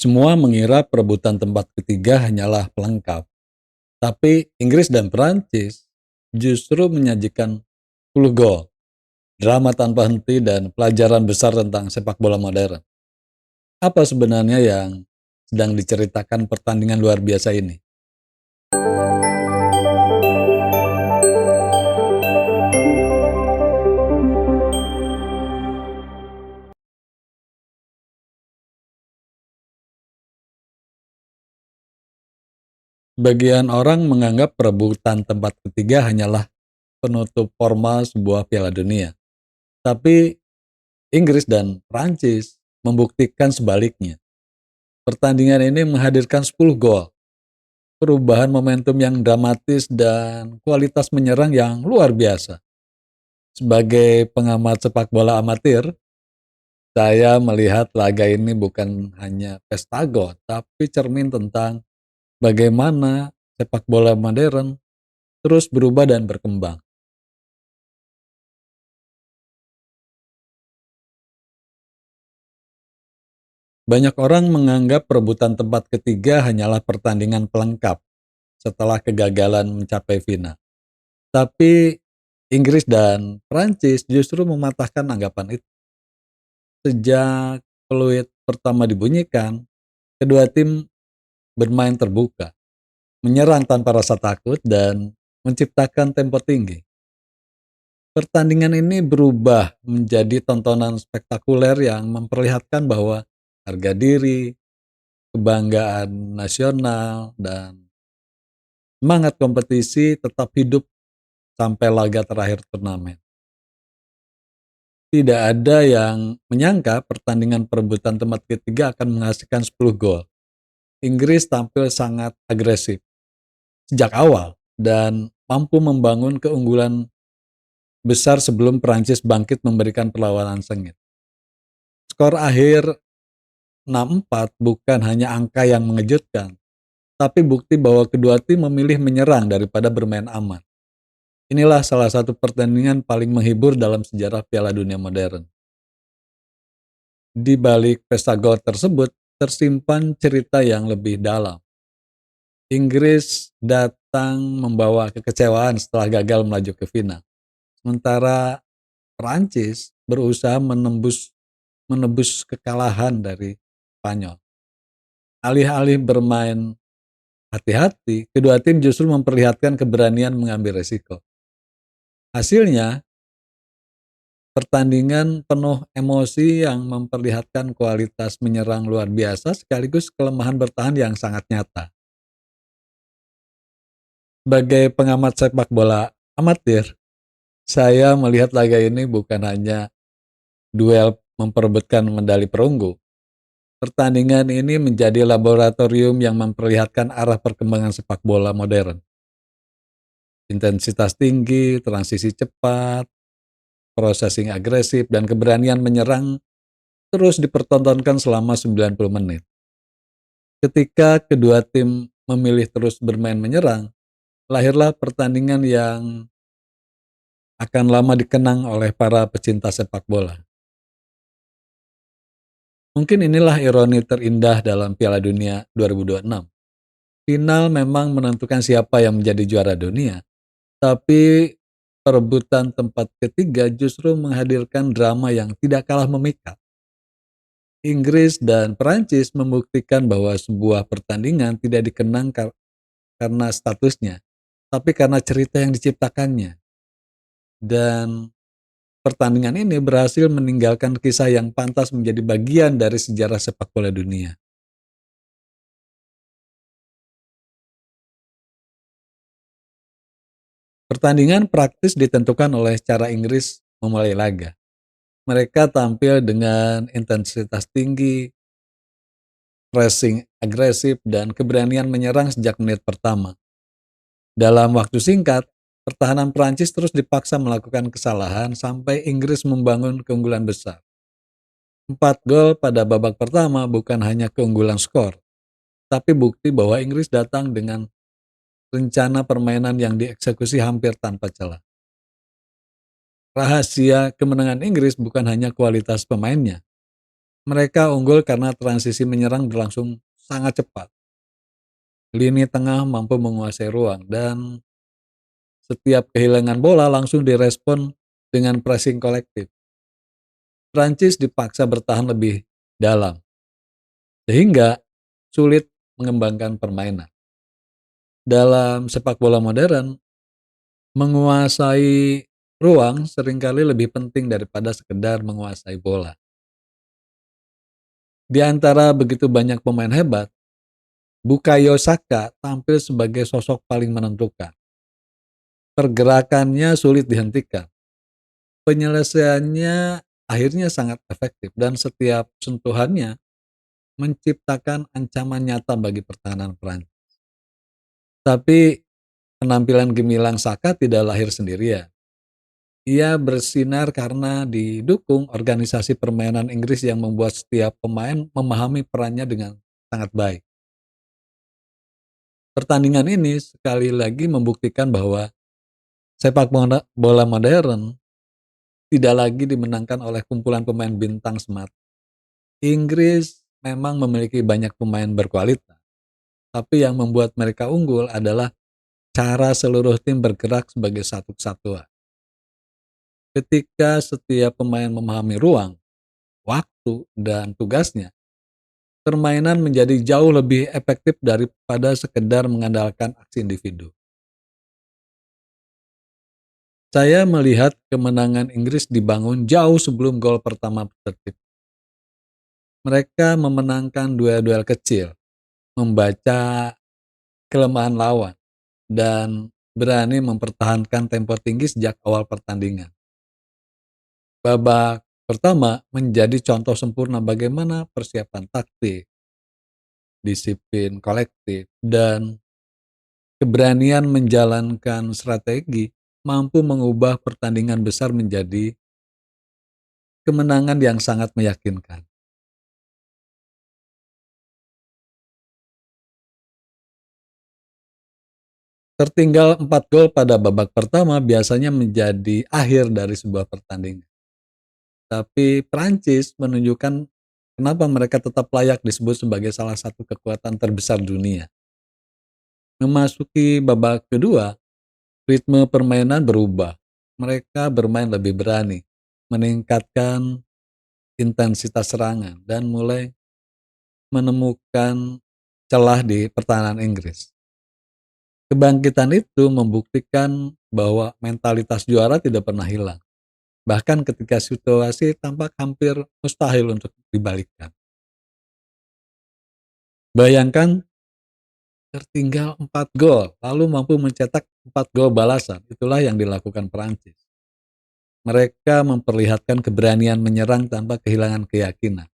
Semua mengira perebutan tempat ketiga hanyalah pelengkap, tapi Inggris dan Perancis justru menyajikan 10 gol, drama tanpa henti dan pelajaran besar tentang sepak bola modern. Apa sebenarnya yang sedang diceritakan pertandingan luar biasa ini? Bagian orang menganggap perebutan tempat ketiga hanyalah penutup formal sebuah Piala Dunia. Tapi Inggris dan Prancis membuktikan sebaliknya. Pertandingan ini menghadirkan 10 gol, perubahan momentum yang dramatis dan kualitas menyerang yang luar biasa. Sebagai pengamat sepak bola amatir, saya melihat laga ini bukan hanya pesta gol, tapi cermin tentang bagaimana sepak bola modern terus berubah dan berkembang. Banyak orang menganggap perebutan tempat ketiga hanyalah pertandingan pelengkap setelah kegagalan mencapai final. Tapi Inggris dan Prancis justru mematahkan anggapan itu. Sejak peluit pertama dibunyikan, kedua tim bermain terbuka, menyerang tanpa rasa takut dan menciptakan tempo tinggi. Pertandingan ini berubah menjadi tontonan spektakuler yang memperlihatkan bahwa harga diri, kebanggaan nasional, dan semangat kompetisi tetap hidup sampai laga terakhir turnamen. Tidak ada yang menyangka pertandingan perebutan tempat ketiga akan menghasilkan 10 gol. Inggris tampil sangat agresif sejak awal dan mampu membangun keunggulan besar sebelum Prancis bangkit memberikan perlawanan sengit. Skor akhir 6-4 bukan hanya angka yang mengejutkan, tapi bukti bahwa kedua tim memilih menyerang daripada bermain aman. Inilah salah satu pertandingan paling menghibur dalam sejarah Piala Dunia modern. Di balik pesta gol tersebut tersimpan cerita yang lebih dalam. Inggris datang membawa kekecewaan setelah gagal melaju ke final. Sementara Prancis berusaha menebus kekalahan dari Spanyol. Alih-alih bermain hati-hati, kedua tim justru memperlihatkan keberanian mengambil resiko. Hasilnya, pertandingan penuh emosi yang memperlihatkan kualitas menyerang luar biasa sekaligus kelemahan bertahan yang sangat nyata. Sebagai pengamat sepak bola amatir, saya melihat laga ini bukan hanya duel memperebutkan medali perunggu. Pertandingan ini menjadi laboratorium yang memperlihatkan arah perkembangan sepak bola modern. Intensitas tinggi, transisi cepat, processing agresif, dan keberanian menyerang terus dipertontonkan selama 90 menit. Ketika kedua tim memilih terus bermain menyerang, lahirlah pertandingan yang akan lama dikenang oleh para pecinta sepak bola. Mungkin inilah ironi terindah dalam Piala Dunia 2026. Final memang menentukan siapa yang menjadi juara dunia, tapi perebutan tempat ketiga justru menghadirkan drama yang tidak kalah memikat. Inggris dan Perancis membuktikan bahwa sebuah pertandingan tidak dikenang karena statusnya, tapi karena cerita yang diciptakannya. Dan pertandingan ini berhasil meninggalkan kisah yang pantas menjadi bagian dari sejarah sepak bola dunia. Pertandingan praktis ditentukan oleh cara Inggris memulai laga. Mereka tampil dengan intensitas tinggi, pressing agresif, dan keberanian menyerang sejak menit pertama. Dalam waktu singkat, pertahanan Prancis terus dipaksa melakukan kesalahan sampai Inggris membangun keunggulan besar. 4 gol pada babak pertama bukan hanya keunggulan skor, tapi bukti bahwa Inggris datang dengan rencana permainan yang dieksekusi hampir tanpa celah. Rahasia kemenangan Inggris bukan hanya kualitas pemainnya, Mereka unggul karena transisi menyerang berlangsung sangat cepat. Lini tengah mampu menguasai ruang dan setiap kehilangan bola langsung direspon dengan pressing kolektif. Prancis dipaksa bertahan lebih dalam, sehingga sulit mengembangkan permainan. Dalam sepak bola modern, menguasai ruang seringkali lebih penting daripada sekedar menguasai bola. Di antara begitu banyak pemain hebat, Bukayo Saka tampil sebagai sosok paling menentukan. Pergerakannya sulit dihentikan. Penyelesaiannya akhirnya sangat efektif dan setiap sentuhannya menciptakan ancaman nyata bagi pertahanan Prancis. Tapi penampilan gemilang Saka tidak lahir sendirian. Ia bersinar karena didukung organisasi permainan Inggris yang membuat setiap pemain memahami perannya dengan sangat baik. Pertandingan ini sekali lagi membuktikan bahwa sepak bola modern tidak lagi dimenangkan oleh kumpulan pemain bintang semata. Inggris memang memiliki banyak pemain berkualitas, tapi yang membuat mereka unggul adalah cara seluruh tim bergerak sebagai satu kesatuan. Ketika setiap pemain memahami ruang, waktu, dan tugasnya, permainan menjadi jauh lebih efektif daripada sekedar mengandalkan aksi individu. Saya melihat kemenangan Inggris dibangun jauh sebelum gol pertama tercipta. Mereka memenangkan duel-duel kecil, membaca kelemahan lawan, dan berani mempertahankan tempo tinggi sejak awal pertandingan. Babak pertama menjadi contoh sempurna bagaimana persiapan taktik, disiplin kolektif, dan keberanian menjalankan strategi mampu mengubah pertandingan besar menjadi kemenangan yang sangat meyakinkan. Tertinggal 4 gol pada babak pertama biasanya menjadi akhir dari sebuah pertandingan. Tapi Prancis menunjukkan kenapa mereka tetap layak disebut sebagai salah satu kekuatan terbesar dunia. Memasuki babak kedua, ritme permainan berubah. Mereka bermain lebih berani, meningkatkan intensitas serangan, dan mulai menemukan celah di pertahanan Inggris. Kebangkitan itu membuktikan bahwa mentalitas juara tidak pernah hilang, bahkan ketika situasi tampak hampir mustahil untuk dibalikkan. Bayangkan tertinggal 4 gol, lalu mampu mencetak 4 gol balasan. Itulah yang dilakukan Prancis. Mereka memperlihatkan keberanian menyerang tanpa kehilangan keyakinan.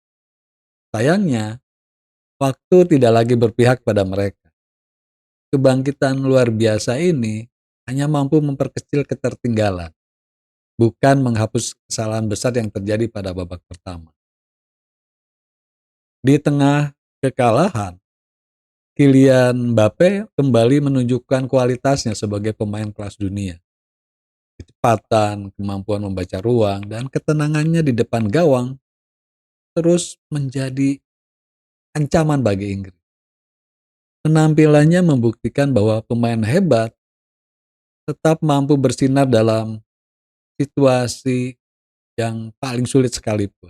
Sayangnya, waktu tidak lagi berpihak pada mereka. Kebangkitan luar biasa ini hanya mampu memperkecil ketertinggalan, bukan menghapus kesalahan besar yang terjadi pada babak pertama. Di tengah kekalahan, Kylian Mbappe kembali menunjukkan kualitasnya sebagai pemain kelas dunia. Kecepatan, kemampuan membaca ruang, dan ketenangannya di depan gawang terus menjadi ancaman bagi Inggris. Penampilannya membuktikan bahwa pemain hebat tetap mampu bersinar dalam situasi yang paling sulit sekalipun.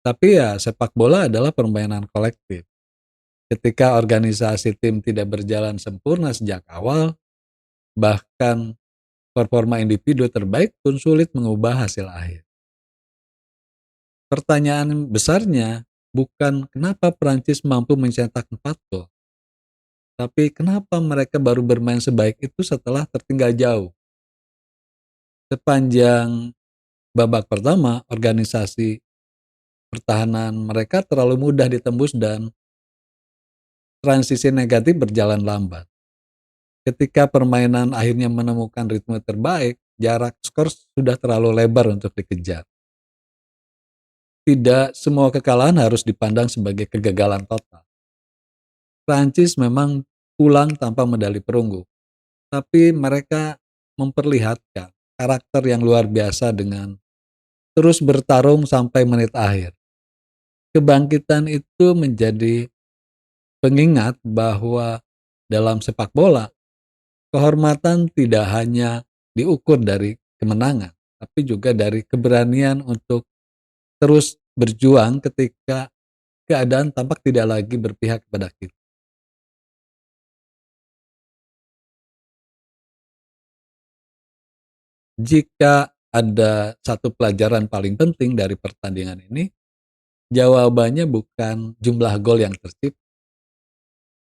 Tapi ya, sepak bola adalah permainan kolektif. Ketika organisasi tim tidak berjalan sempurna sejak awal, bahkan performa individu terbaik pun sulit mengubah hasil akhir. Pertanyaan besarnya bukan kenapa Prancis mampu mencetak 4 gol, tapi kenapa mereka baru bermain sebaik itu setelah tertinggal jauh. Sepanjang babak pertama, organisasi pertahanan mereka terlalu mudah ditembus dan transisi negatif berjalan lambat. Ketika permainan akhirnya menemukan ritme terbaik, jarak skor sudah terlalu lebar untuk dikejar. Tidak semua kekalahan harus dipandang sebagai kegagalan total. Prancis memang pulang tanpa medali perunggu, tapi mereka memperlihatkan karakter yang luar biasa dengan terus bertarung sampai menit akhir. Kebangkitan itu menjadi pengingat bahwa dalam sepak bola, kehormatan tidak hanya diukur dari kemenangan, tapi juga dari keberanian untuk terus berjuang ketika keadaan tampak tidak lagi berpihak kepada kita. Jika ada satu pelajaran paling penting dari pertandingan ini, jawabannya bukan jumlah gol yang tercipta.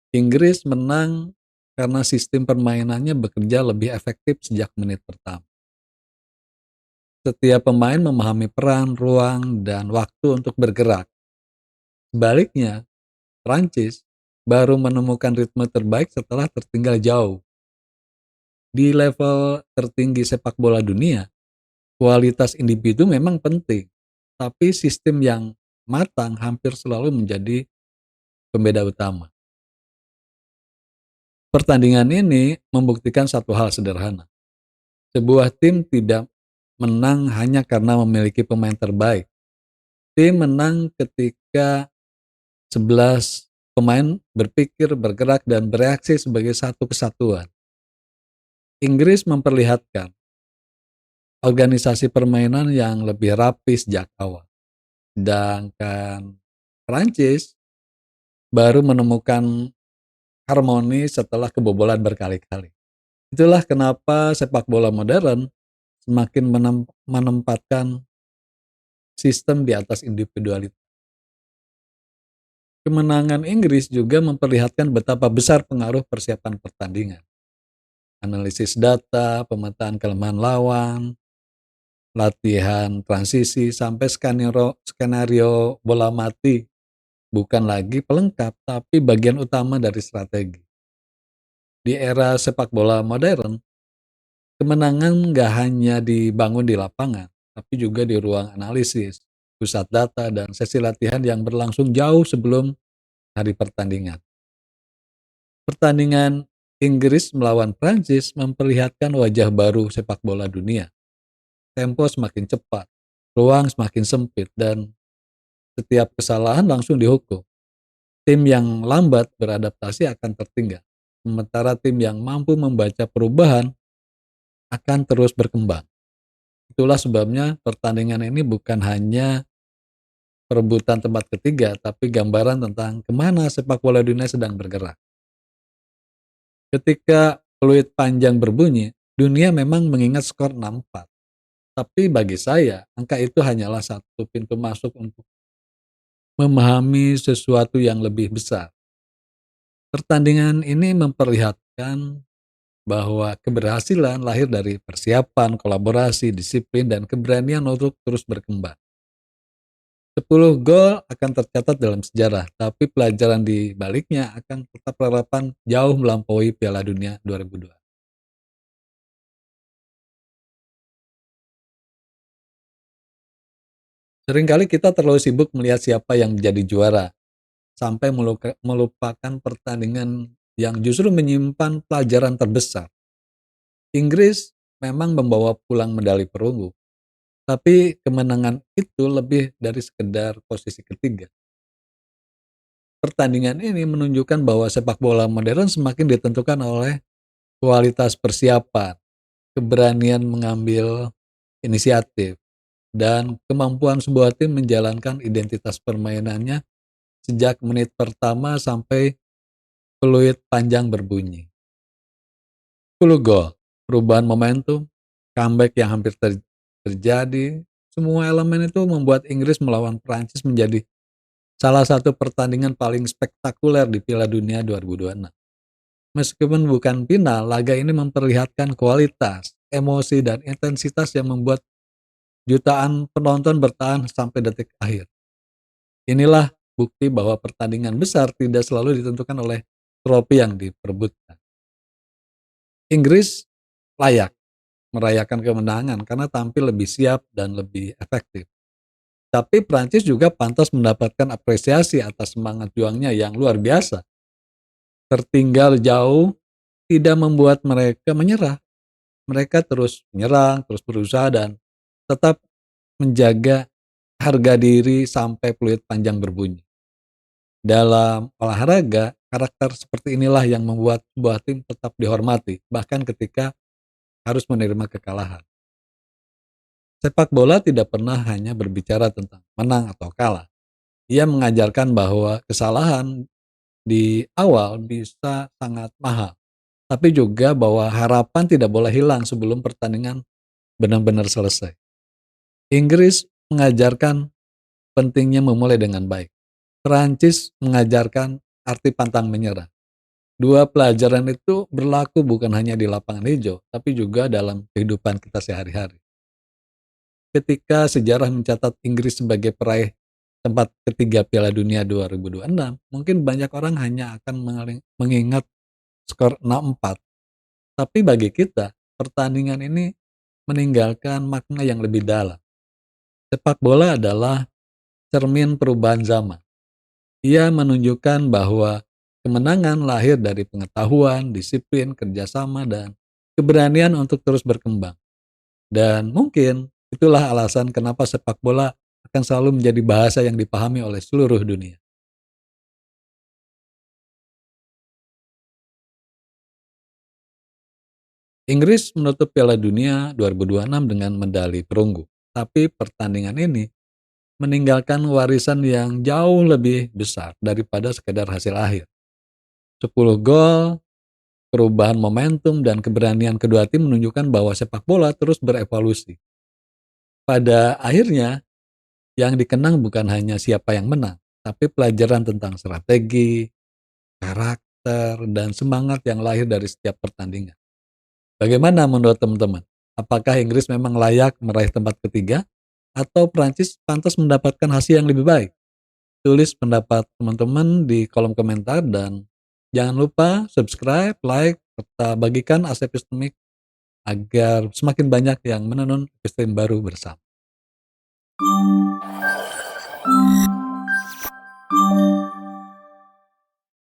Inggris menang karena sistem permainannya bekerja lebih efektif sejak menit pertama. Setiap pemain memahami peran, ruang, dan waktu untuk bergerak. Sebaliknya, Prancis baru menemukan ritme terbaik setelah tertinggal jauh. Di level tertinggi sepak bola dunia, kualitas individu memang penting, tapi sistem yang matang hampir selalu menjadi pembeda utama. Pertandingan ini membuktikan satu hal sederhana. Sebuah tim tidak menang hanya karena memiliki pemain terbaik. Tim menang ketika 11 pemain berpikir, bergerak, dan bereaksi sebagai satu kesatuan. Inggris memperlihatkan organisasi permainan yang lebih rapi sejak awal. Sedangkan Prancis baru menemukan harmoni setelah kebobolan berkali-kali. Itulah kenapa sepak bola modern semakin menempatkan sistem di atas individualitas. Kemenangan Inggris juga memperlihatkan betapa besar pengaruh persiapan pertandingan. Analisis data, pemetaan kelemahan lawan, latihan transisi, sampai skenario bola mati bukan lagi pelengkap, tapi bagian utama dari strategi. Di era sepak bola modern, kemenangan nggak hanya dibangun di lapangan, tapi juga di ruang analisis, pusat data, dan sesi latihan yang berlangsung jauh sebelum hari pertandingan. Pertandingan Inggris melawan Prancis memperlihatkan wajah baru sepak bola dunia. Tempo semakin cepat, ruang semakin sempit, dan setiap kesalahan langsung dihukum. Tim yang lambat beradaptasi akan tertinggal, sementara tim yang mampu membaca perubahan akan terus berkembang. Itulah sebabnya pertandingan ini bukan hanya perebutan tempat ketiga, tapi gambaran tentang kemana sepak bola dunia sedang bergerak. Ketika peluit panjang berbunyi, dunia memang mengingat skor 6-4. Tapi bagi saya, angka itu hanyalah satu pintu masuk untuk memahami sesuatu yang lebih besar. Pertandingan ini memperlihatkan bahwa keberhasilan lahir dari persiapan, kolaborasi, disiplin, dan keberanian untuk terus berkembang. 10 gol akan tercatat dalam sejarah, tapi pelajaran di baliknya akan tetap relevan jauh melampaui Piala Dunia 2002. Seringkali kita terlalu sibuk melihat siapa yang menjadi juara, sampai melupakan pertandingan yang justru menyimpan pelajaran terbesar. Inggris memang membawa pulang medali perunggu, tapi kemenangan itu lebih dari sekedar posisi ketiga. Pertandingan ini menunjukkan bahwa sepak bola modern semakin ditentukan oleh kualitas persiapan, keberanian mengambil inisiatif, dan kemampuan sebuah tim menjalankan identitas permainannya sejak menit pertama sampai peluit panjang berbunyi. 10 gol, perubahan momentum, comeback yang hampir terjadi, semua elemen itu membuat Inggris melawan Prancis menjadi salah satu pertandingan paling spektakuler di Piala Dunia 2026. Meskipun bukan final, laga ini memperlihatkan kualitas, emosi, dan intensitas yang membuat jutaan penonton bertahan sampai detik akhir. Inilah bukti bahwa pertandingan besar tidak selalu ditentukan oleh trofi yang diperebutkan. Inggris layak merayakan kemenangan karena tampil lebih siap dan lebih efektif. Tapi Prancis juga pantas mendapatkan apresiasi atas semangat juangnya yang luar biasa. Tertinggal jauh tidak membuat mereka menyerah. Mereka terus menyerang, terus berusaha, dan tetap menjaga harga diri sampai peluit panjang berbunyi. Dalam olahraga, karakter seperti inilah yang membuat sebuah tim tetap dihormati, bahkan ketika harus menerima kekalahan. Sepak bola tidak pernah hanya berbicara tentang menang atau kalah. Ia mengajarkan bahwa kesalahan di awal bisa sangat mahal, tapi juga bahwa harapan tidak boleh hilang sebelum pertandingan benar-benar selesai. Inggris mengajarkan pentingnya memulai dengan baik. Perancis mengajarkan arti pantang menyerah. Dua pelajaran itu berlaku bukan hanya di lapangan hijau, tapi juga dalam kehidupan kita sehari-hari. Ketika sejarah mencatat Inggris sebagai peraih tempat ketiga Piala Dunia 2026, mungkin banyak orang hanya akan mengingat skor 6-4. Tapi bagi kita, pertandingan ini meninggalkan makna yang lebih dalam. Sepak bola adalah cermin perubahan zaman. Ia menunjukkan bahwa kemenangan lahir dari pengetahuan, disiplin, kerjasama, dan keberanian untuk terus berkembang. Dan mungkin itulah alasan kenapa sepak bola akan selalu menjadi bahasa yang dipahami oleh seluruh dunia. Inggris menutup Piala Dunia 2026 dengan medali perunggu. Tapi pertandingan ini meninggalkan warisan yang jauh lebih besar daripada sekedar hasil akhir. 10 gol, perubahan momentum, dan keberanian kedua tim menunjukkan bahwa sepak bola terus berevolusi. Pada akhirnya, yang dikenang bukan hanya siapa yang menang, tapi pelajaran tentang strategi, karakter, dan semangat yang lahir dari setiap pertandingan. Bagaimana menurut teman-teman? Apakah Inggris memang layak meraih tempat ketiga atau Prancis pantas mendapatkan hasil yang lebih baik? Tulis pendapat teman-teman di kolom komentar dan jangan lupa subscribe, like, serta bagikan Aset Epistemik agar semakin banyak yang menenun episteme baru bersama.